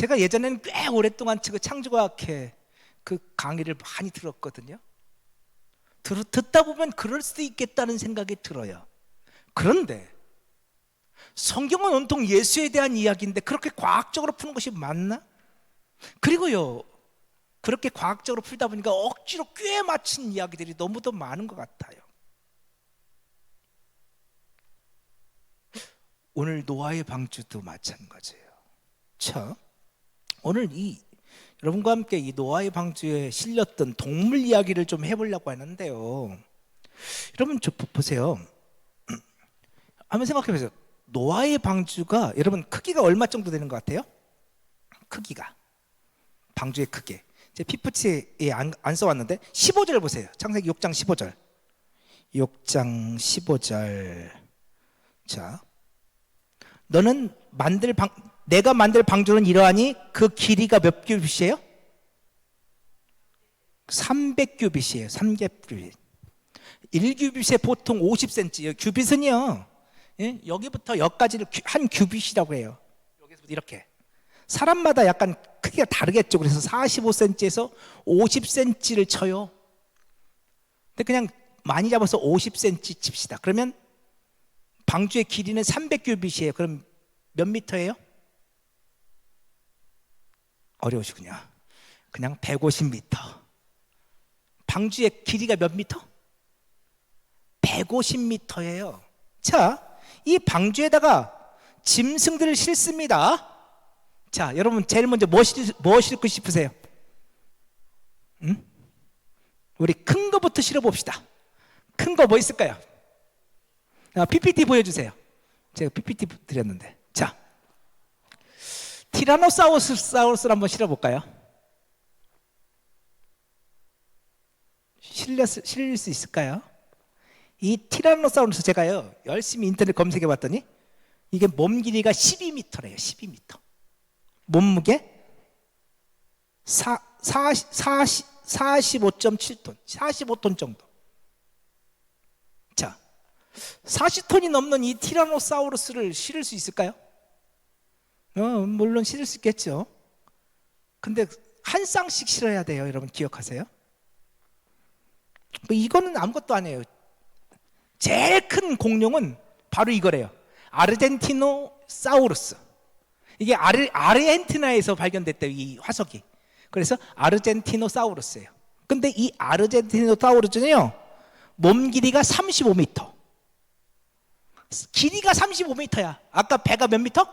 제가 예전에는 꽤 오랫동안 그 창조과학회 그 강의를 많이 들었거든요. 듣다 보면 그럴 수도 있겠다는 생각이 들어요. 그런데 성경은 온통 예수에 대한 이야기인데 그렇게 과학적으로 푸는 것이 맞나? 그리고요, 그렇게 과학적으로 풀다 보니까 억지로 꽤 맞춘 이야기들이 너무도 많은 것 같아요. 오늘 노아의 방주도 마찬가지예요. 자, 오늘 여러분과 함께 이 노아의 방주에 실렸던 동물 이야기를 좀 해보려고 하는데요. 여러분 보세요. 한번 생각해 보세요. 노아의 방주가 여러분 크기가 얼마 정도 되는 것 같아요? 크기가, 방주의 크기. 제 피프치에 안 써왔는데 15절 보세요. 창세기 6장 15절. 6장 15절. 자, 너는 내가 만들 방주는 이러하니 그 길이가 몇 규빗이에요? 300규빗이에요. 300규빗. 1규빗에 보통 50cm. 규빗은요, 예? 여기부터 여기까지를 한 규빗이라고 해요. 여기서부터 이렇게. 사람마다 약간 크기가 다르겠죠. 그래서 45cm에서 50cm를 쳐요. 근데 그냥 많이 잡아서 50cm 칩시다. 그러면 방주의 길이는 300규빗이에요. 그럼 몇 미터예요? 어려우시군요. 그냥 150m. 방주의 길이가 몇 미터? 150m예요. 자, 이 방주에다가 짐승들을 싣습니다. 자, 여러분 제일 먼저 뭐 싣고 싶으세요? 응? 우리 큰 거부터 실어봅시다. 큰 거 뭐 있을까요? PPT 보여주세요. 제가 PPT 드렸는데. 자, 티라노사우루스를 한번 실어볼까요? 실릴 수 있을까요? 이 티라노사우루스 제가요 열심히 인터넷 검색해 봤더니 이게 몸 길이가 12m래요. 12m. 몸무게 45.7톤, 45톤 정도. 자, 40톤이 넘는 이 티라노사우루스를 실을 수 있을까요? 물론 실을 수 있겠죠. 근데 한 쌍씩 실어야 돼요. 여러분 기억하세요? 뭐 이거는 아무것도 아니에요. 제일 큰 공룡은 바로 이거래요. 아르헨티노사우루스. 이게 아르헨티나에서 발견됐대요, 이 화석이. 그래서 아르헨티노사우루스예요. 근데 이 아르헨티노사우루스는요, 몸 길이가 35m. 길이가 35m야. 아까 배가 몇 미터?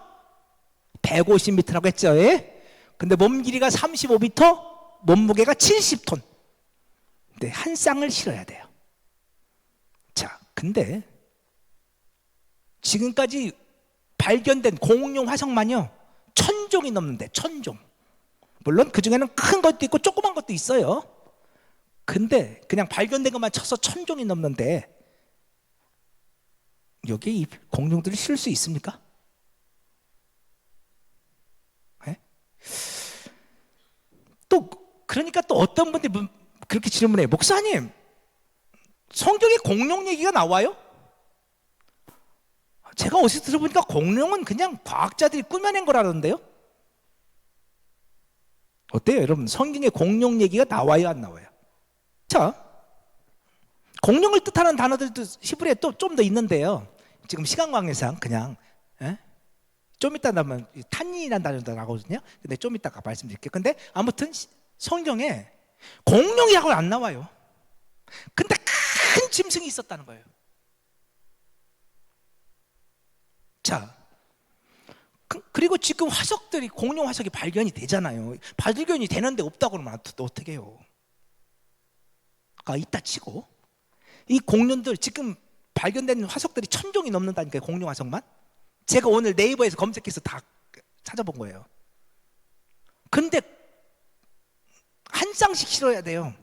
150m라고 했죠. 예? 근데 몸 길이가 35m, 몸무게가 70톤. 근데 한 쌍을 실어야 돼요. 자, 근데 지금까지 발견된 공룡 화석만요 1000종이 넘는데 1000종. 물론 그 중에는 큰 것도 있고 조그만 것도 있어요. 근데 그냥 발견된 것만 쳐서 1000종이 넘는데 여기에 이 공룡들을 실을 수 있습니까? 네? 그러니까 또 어떤 분들이 그렇게 질문해요. 목사님, 성경에 공룡 얘기가 나와요? 제가 어디서 들어보니까 공룡은 그냥 과학자들이 꾸며낸 거라던데요? 어때요, 여러분? 성경에 공룡 얘기가 나와요, 안 나와요? 자, 공룡을 뜻하는 단어들도 히브리에 또 좀 더 있는데요. 지금 시간 관계상 그냥 좀 이따 나면 탄닌이라는 단어도 나거든요. 근데 좀 이따가 말씀드릴게요. 근데 아무튼 성경에 공룡이라고 안 나와요. 근데 큰 짐승이 있었다는 거예요. 자, 그리고 지금 화석들이 공룡 화석이 발견이 되잖아요. 발견이 되는데 없다고 그러면 어떻게 해요? 이따 치고 이 공룡들 지금 발견된 화석들이 1000종이 넘는다니까요. 공룡 화석만. 제가 오늘 네이버에서 검색해서 다 찾아본 거예요. 근데 한 쌍씩 실어야 돼요.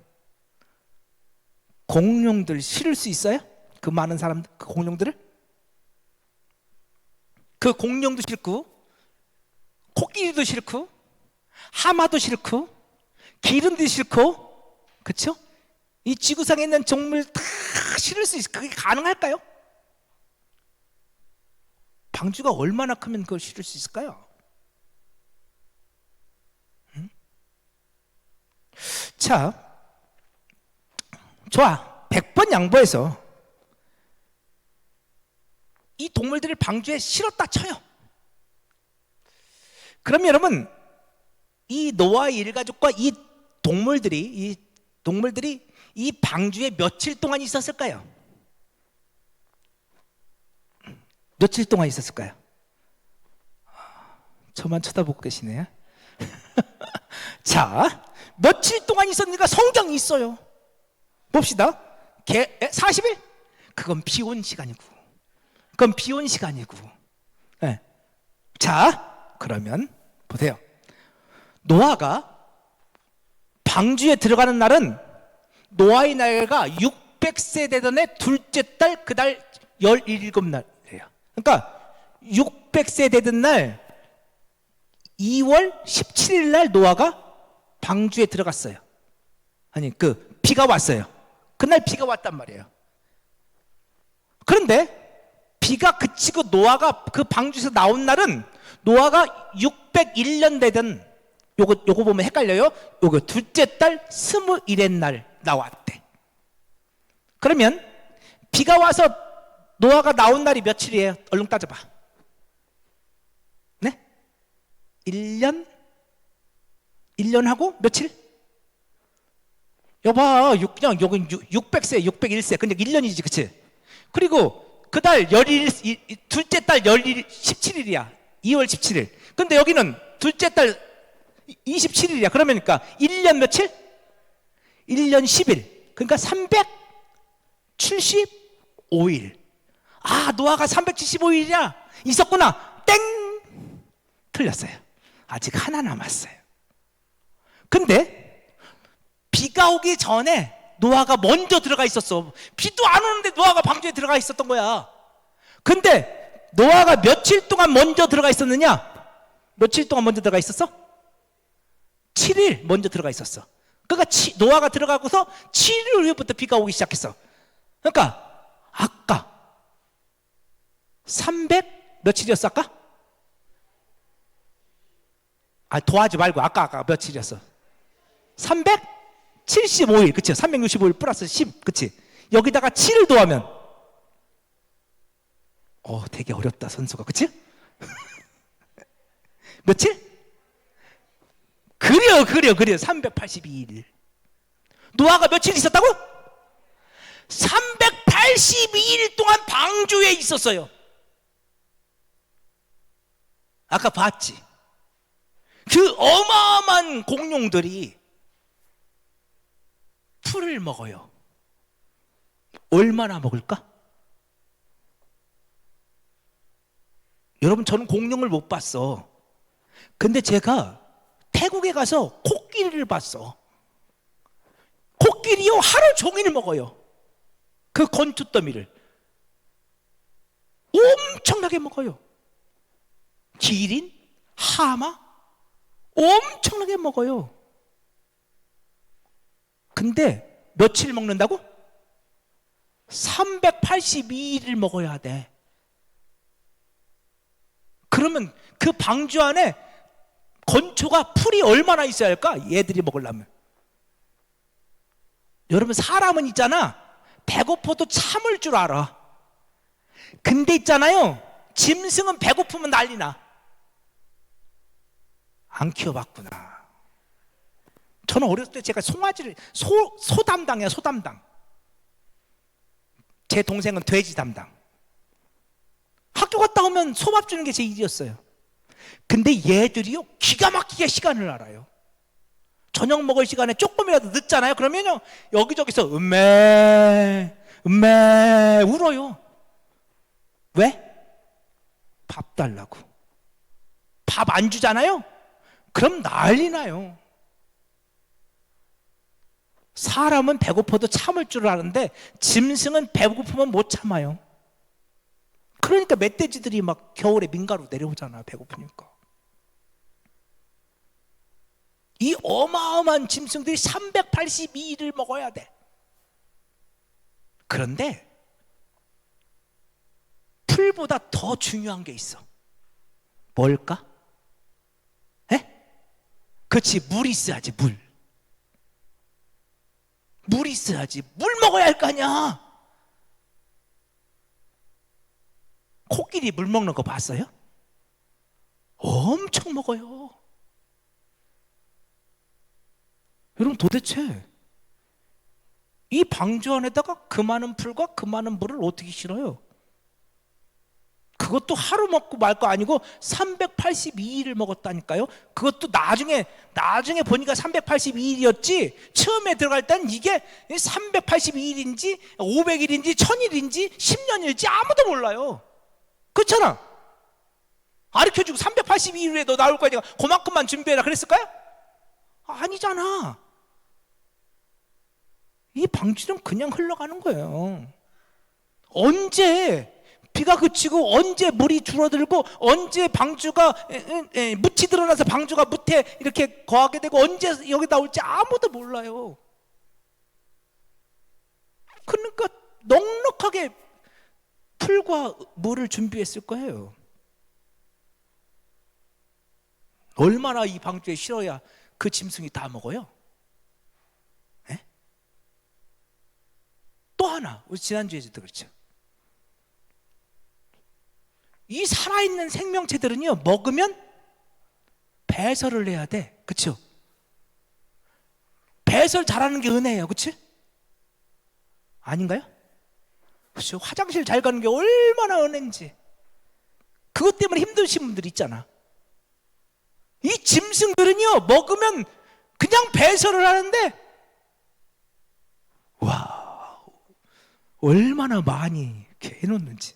공룡들 실을 수 있어요? 그 많은 사람들, 그 공룡들을? 그 공룡도 싫고, 코끼리도 싫고, 하마도 싫고, 기린도 싫고, 그렇죠? 이 지구상에 있는 종물 다 실을 수 있어요. 그게 가능할까요? 방주가 얼마나 크면 그걸 실을 수 있을까요? 자, 좋아. 100번 양보해서 이 동물들을 방주에 실었다 쳐요. 그럼 여러분, 이 노아의 일가족과 이 동물들이 이 방주에 며칠 동안 있었을까요? 며칠 동안 있었을까요? 저만 쳐다보고 계시네요. 자, 며칠 동안 있었는가 성경이 있어요. 봅시다. 40일? 그건 비온 시간이고. 네. 자, 그러면 보세요. 노아가 방주에 들어가는 날은 노아의 나이가 600세 되던 해 둘째 달 그달 17날이에요. 그러니까 600세 되던 날 2월 17일 날 노아가 방주에 들어갔어요. 아니, 비가 왔어요. 그날 비가 왔단 말이에요. 그런데 비가 그치고 노아가 그 방주에서 나온 날은 노아가 601년 되던, 요거 보면 헷갈려요. 요거 둘째 달 21의 날 나왔대. 그러면 비가 와서 노아가 나온 날이 며칠이에요? 얼른 따져봐. 네? 1년하고 며칠? 여봐, 그냥 여긴 600세, 601세. 근데 1년이지, 그치? 그리고 그달 둘째 달 17일이야. 2월 17일. 근데 여기는 둘째 달 27일이야. 그러니까 1년 며칠? 1년 10일. 그러니까 375일. 아, 노아가 375일이야. 있었구나. 땡! 틀렸어요. 아직 하나 남았어요. 근데 비가 오기 전에 노아가 먼저 들어가 있었어. 비도 안 오는데 노아가 방주에 들어가 있었던 거야. 근데 노아가 며칠 동안 먼저 들어가 있었느냐? 며칠 동안 먼저 들어가 있었어? 7일 먼저 들어가 있었어. 그러니까 노아가 들어가고서 7일 후부터 비가 오기 시작했어. 그러니까 아까 300 며칠이었어 아까? 아, 더하지 말고 아까 며칠이었어? 375일, 그치? 365일 플러스 10, 그치? 여기다가 7을 더하면 되게 어렵다 선수가, 그치? 며칠? 그려 382일. 노아가 며칠 있었다고? 382일 동안 방주에 있었어요. 아까 봤지? 그 어마어마한 공룡들이 풀을 먹어요. 얼마나 먹을까? 여러분, 저는 공룡을 못 봤어. 근데 제가 태국에 가서 코끼리를 봤어. 코끼리요, 하루 종일 먹어요. 그 건투더미를 엄청나게 먹어요. 기린, 하마 엄청나게 먹어요. 근데 며칠 먹는다고? 382일을 먹어야 돼. 그러면 그 방주 안에 건초가 풀이 얼마나 있어야 할까? 얘들이 먹으려면. 여러분, 사람은 있잖아, 배고파도 참을 줄 알아. 근데 있잖아요, 짐승은 배고프면 난리나. 안 키워봤구나. 저는 어렸을 때 제가 송아지를 소 담당이야, 소 담당. 제 동생은 돼지 담당. 학교 갔다 오면 소밥 주는 게 제 일이었어요. 근데 얘들이요, 기가 막히게 시간을 알아요. 저녁 먹을 시간에 조금이라도 늦잖아요. 그러면요, 여기저기서 음메 울어요. 왜? 밥 달라고. 밥 안 주잖아요? 그럼 난리 나요. 사람은 배고파도 참을 줄 아는데 짐승은 배고프면 못 참아요. 그러니까 멧돼지들이 막 겨울에 민가로 내려오잖아, 배고프니까. 이 어마어마한 짐승들이 382일을 먹어야 돼. 그런데 풀보다 더 중요한 게 있어. 뭘까? 에? 그렇지, 물이 있어야지, 물. 물 있어야지. 물 먹어야 할 거 아니야. 코끼리 물 먹는 거 봤어요? 엄청 먹어요. 여러분, 도대체 이 방주 안에다가 그 많은 풀과 그 많은 물을 어떻게 실어요? 그것도 하루 먹고 말 거 아니고 382일을 먹었다니까요. 그것도 나중에 보니까 382일이었지 처음에 들어갈 땐 이게 382일인지 500일인지 1000일인지 10년일지 아무도 몰라요. 그렇잖아. 가르쳐주고 382일 후에 너 나올 거니까 그만큼만 준비해라 그랬을까요? 아니잖아. 이 방주는 그냥 흘러가는 거예요. 언제 비가 그치고 언제 물이 줄어들고 언제 방주가 묻이 드러나서 방주가 묻에 이렇게 거하게 되고 언제 여기 나올지 아무도 몰라요. 그러니까 넉넉하게 풀과 물을 준비했을 거예요. 얼마나 이 방주에 실어야 그 짐승이 다 먹어요? 네? 또 하나, 우리 지난주에도 그렇죠. 이 살아있는 생명체들은요, 먹으면 배설을 해야 돼. 그렇죠? 배설 잘하는 게 은혜예요. 그렇지? 아닌가요? 그렇죠? 화장실 잘 가는 게 얼마나 은혜인지. 그것 때문에 힘드신 분들 있잖아. 이 짐승들은요, 먹으면 그냥 배설을 하는데, 와, 얼마나 많이 이렇게 해놓는지.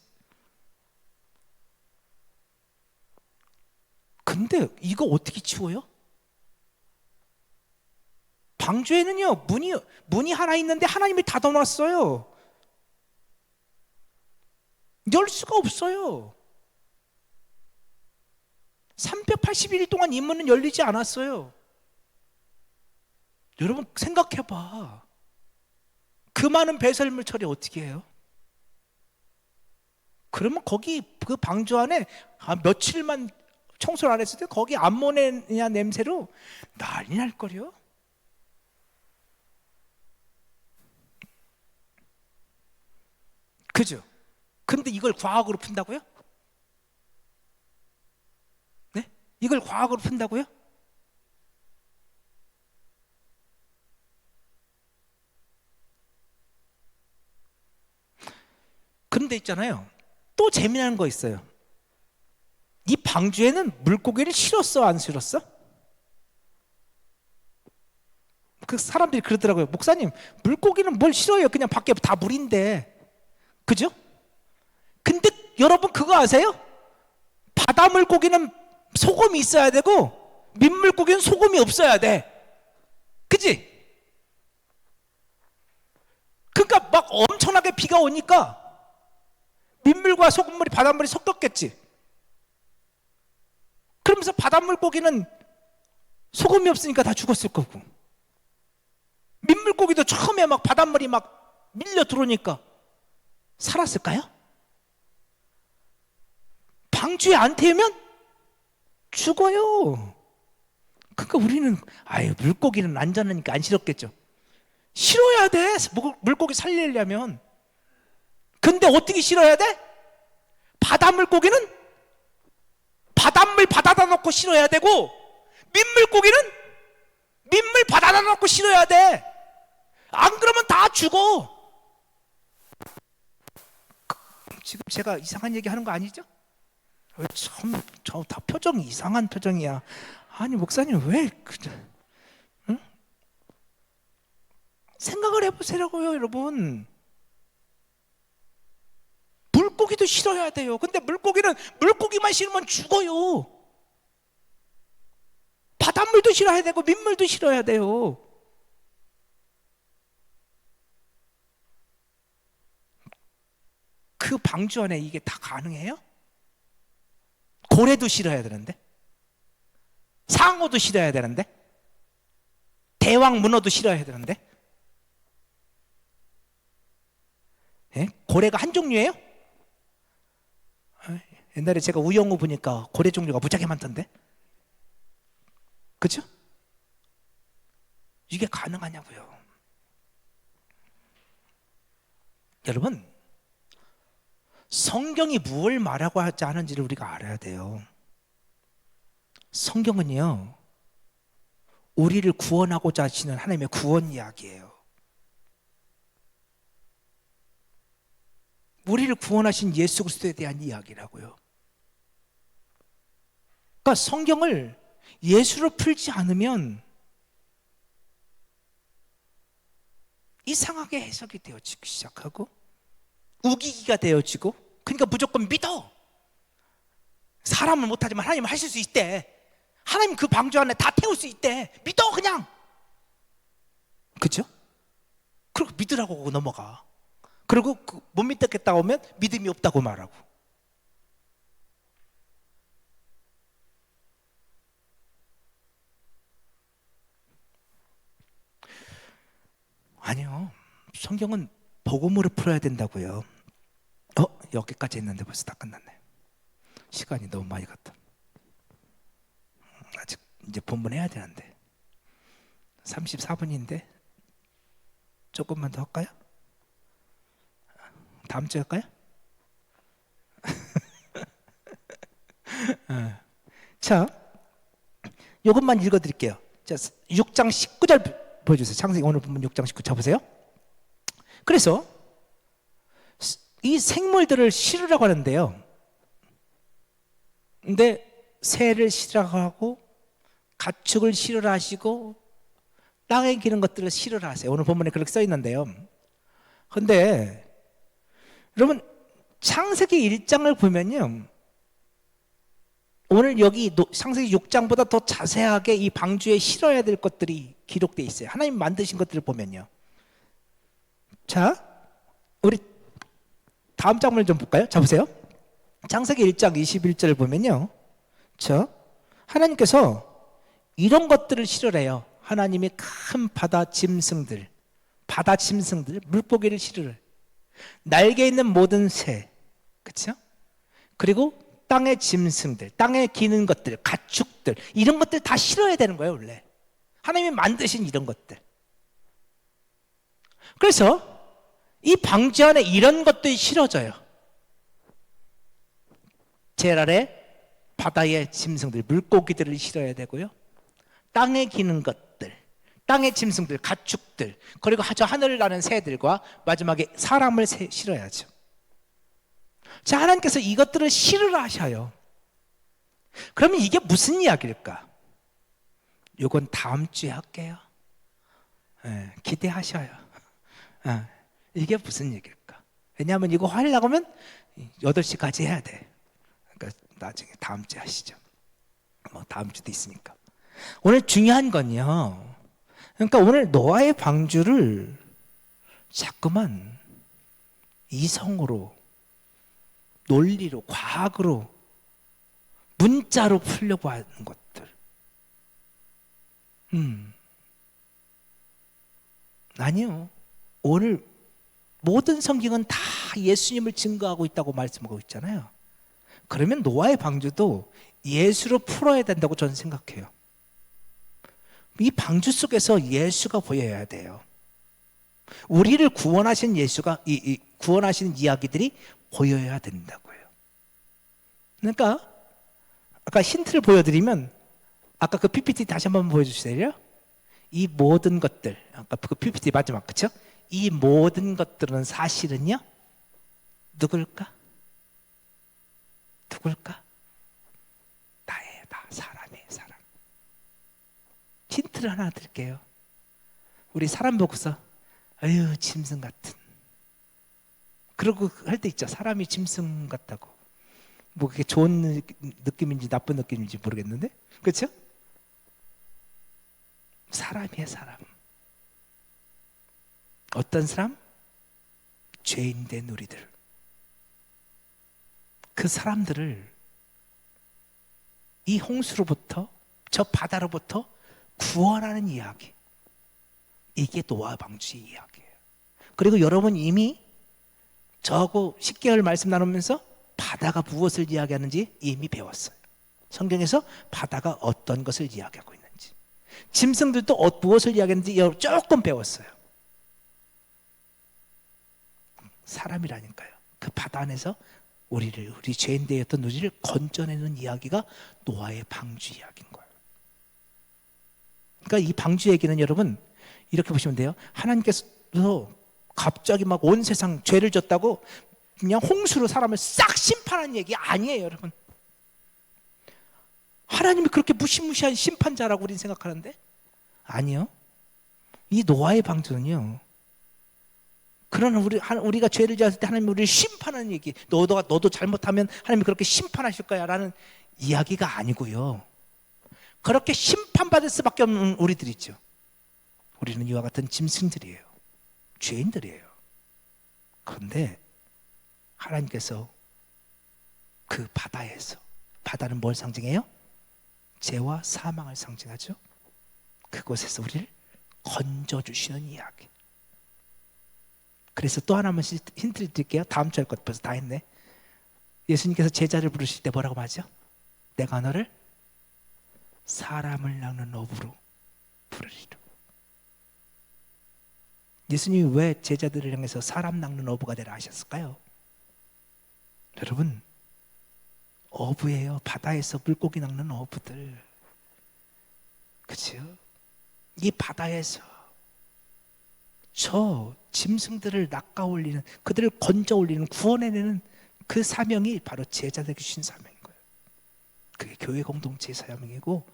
근데 이거 어떻게 치워요? 방주에는요, 문이 하나 있는데 하나님이 닫아놨어요. 열 수가 없어요. 380일 동안 이 문은 열리지 않았어요. 여러분 생각해봐. 그 많은 배설물 처리 어떻게 해요? 그러면 거기 그 방주 안에 며칠만 청소를 안 했을 때 거기 암모니아 냄새로 난리 날 거려. 그죠? 근데 이걸 과학으로 푼다고요? 네? 이걸 과학으로 푼다고요? 그런데 있잖아요, 또 재미난 거 있어요. 이 방주에는 물고기를 실었어, 안 실었어? 그 사람들이 그러더라고요. 목사님, 물고기는 뭘 실어요? 그냥 밖에 다 물인데. 그죠? 근데 여러분 그거 아세요? 바다 물고기는 소금이 있어야 되고 민물고기는 소금이 없어야 돼. 그지? 그러니까 막 엄청나게 비가 오니까 민물과 소금물이 바닷물이 섞였겠지. 그러면서 바닷물고기는 소금이 없으니까 다 죽었을 거고, 민물고기도 처음에 막 바닷물이 막 밀려 들어오니까 살았을까요? 방주에 안 태우면 죽어요. 그러니까 우리는 물고기는 안전하니까 안 싫었겠죠. 싫어야 돼, 물고기 살리려면. 근데 어떻게 싫어야 돼? 바닷물고기는 바닷물 바다다 놓고 실어야 되고, 민물고기는 민물 바다다 놓고 실어야 돼. 안 그러면 다 죽어. 지금 제가 이상한 얘기 하는 거 아니죠? 저 다 표정이 이상한 표정이야. 아니 목사님 왜 응? 생각을 해보세요고요, 여러분. 물고기도 실어야 돼요. 근데 물고기는 물고기만 실으면 죽어요. 바닷물도 실어야 되고 민물도 실어야 돼요. 그 방주 안에 이게 다 가능해요? 고래도 실어야 되는데, 상어도 실어야 되는데, 대왕 문어도 실어야 되는데. 예? 고래가 한 종류예요? 옛날에 제가 우영우 보니까 고래 종류가 무지하게 많던데. 그죠? 이게 가능하냐고요. 여러분, 성경이 무엇을 말하고 하지 않은지를 우리가 알아야 돼요. 성경은요, 우리를 구원하고자 하시는 하나님의 구원 이야기예요. 우리를 구원하신 예수 그리스도에 대한 이야기라고요. 그러니까 성경을 예수로 풀지 않으면 이상하게 해석이 되어지기 시작하고 우기기가 되어지고, 그러니까 무조건 믿어. 사람은 못하지만 하나님은 하실 수 있대. 하나님 그 방주 안에 다 태울 수 있대. 믿어 그냥. 그죠? 그리고 믿으라고 하고 넘어가. 그리고 못 믿겠다고 하면 믿음이 없다고 말하고. 아니요, 성경은 복음으로 풀어야 된다고요. 여기까지 했는데 벌써 다 끝났네. 시간이 너무 많이 갔다. 아직 이제 본문 해야 되는데 34분인데 조금만 더 할까요? 다음 주에 할까요? 자, 이것만 읽어드릴게요. 자, 6장 19절 보여주세요. 창세기 오늘 본문 6장 19절 보세요. 그래서 이 생물들을 실으라고 하는데요, 근데 새를 실으라고 하고 가축을 실으라 하시고 땅에 기는 것들을 실으라 하세요. 오늘 본문에 그렇게 써 있는데요, 근데 여러분 창세기 1장을 보면요, 오늘 여기 창세기 6장보다 더 자세하게 이 방주에 실어야 될 것들이 기록되어 있어요. 하나님 만드신 것들을 보면요. 자, 우리 다음 장면을 좀 볼까요? 자, 보세요. 창세기 1장 21절을 보면요, 하나님께서 이런 것들을 실으래요. 하나님이 큰 바다 짐승들, 물고기를 실으래. 날개 있는 모든 새, 그렇죠? 그리고 땅의 짐승들, 땅에 기는 것들, 가축들, 이런 것들 다 실어야 되는 거예요. 원래 하나님이 만드신 이런 것들. 그래서 이 방주 안에 이런 것들이 실어져요. 제일 아래 바다의 짐승들, 물고기들을 실어야 되고요, 땅에 기는 것들, 땅의 짐승들, 가축들, 그리고 저 하늘을 나는 새들과 마지막에 사람을 실어야죠. 자, 하나님께서 이것들을 실으라 하셔요. 그러면 이게 무슨 이야기일까? 이건 다음 주에 할게요. 기대하셔요. 이게 무슨 얘기일까? 왜냐하면 이거 하려고 하면 8시까지 해야 돼. 그러니까 나중에 다음 주에 하시죠. 뭐 다음 주도 있으니까. 오늘 중요한 건요, 그러니까 오늘 노아의 방주를 자꾸만 이성으로, 논리로, 과학으로, 문자로 풀려고 하는 것들. 아니요, 오늘 모든 성경은 다 예수님을 증거하고 있다고 말씀하고 있잖아요. 그러면 노아의 방주도 예수로 풀어야 된다고 저는 생각해요. 이 방주 속에서 예수가 보여야 돼요. 우리를 구원하신 예수가, 구원하시는 이야기들이 보여야 된다고요. 그러니까 아까 힌트를 보여드리면, 아까 그 PPT 다시 한번 보여주세요. 이 모든 것들, 아까 그 PPT 마지막, 그렇죠? 이 모든 것들은 사실은요, 누굴까? 나예요. 나. 사람이에요. 사람. 힌트를 하나 드릴게요. 우리 사람 보고서 아유 짐승 같은, 그러고 할 때 있죠. 사람이 짐승 같다고. 뭐 그게 좋은 느낌인지 나쁜 느낌인지 모르겠는데, 그렇죠? 사람이에요. 사람. 어떤 사람? 죄인된 우리들. 그 사람들을 이 홍수로부터, 저 바다로부터 구원하는 이야기, 이게 노아 방주의 이야기예요. 그리고 여러분 이미 저하고 10개월 말씀 나누면서 바다가 무엇을 이야기하는지 이미 배웠어요. 성경에서 바다가 어떤 것을 이야기하고 있는지, 짐승들도 무엇을 이야기하는지 조금 배웠어요. 사람이라니까요. 그 바다 안에서 우리 죄인 되었던 우리를 건져내는 이야기가 노아의 방주 이야기인 거예요. 그러니까 이 방주 얘기는 여러분 이렇게 보시면 돼요. 하나님께서 갑자기 막 온 세상 죄를 졌다고 그냥 홍수로 사람을 싹 심판한 얘기 아니에요, 여러분. 하나님이 그렇게 무시무시한 심판자라고 우리는 생각하는데 아니요. 이 노아의 방주는요, 그러나 우리가 죄를 지었을 때 하나님이 우리를 심판하는 얘기, 너도 잘못하면 하나님이 그렇게 심판하실 거야 라는 이야기가 아니고요, 그렇게 심판받을 수밖에 없는 우리들 있죠. 우리는 이와 같은 짐승들이에요. 죄인들이에요. 그런데 하나님께서 그 바다에서, 바다는 뭘 상징해요? 죄와 사망을 상징하죠. 그곳에서 우리를 건져주시는 이야기. 그래서 또 하나만 힌트를 드릴게요. 다음 주 할 것 벌써 다 했네. 예수님께서 제자를 부르실 때 뭐라고 하죠? 내가 너를 사람을 낚는 어부로 부르리라. 예수님이 왜 제자들을 향해서 사람 낚는 어부가 되라 하셨을까요? 여러분, 어부예요. 바다에서 물고기 낚는 어부들. 그렇죠? 이 바다에서 저 짐승들을 낚아 올리는, 그들을 건져 올리는, 구원해내는 그 사명이 바로 제자들에게 주신 사명인 거예요. 그게 교회 공동체의 사명이고,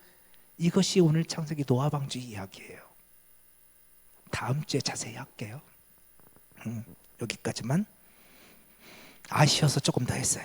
이것이 오늘 창세기 노아 방주 이야기예요. 다음 주에 자세히 할게요. 여기까지만. 아쉬워서 조금 더 했어요.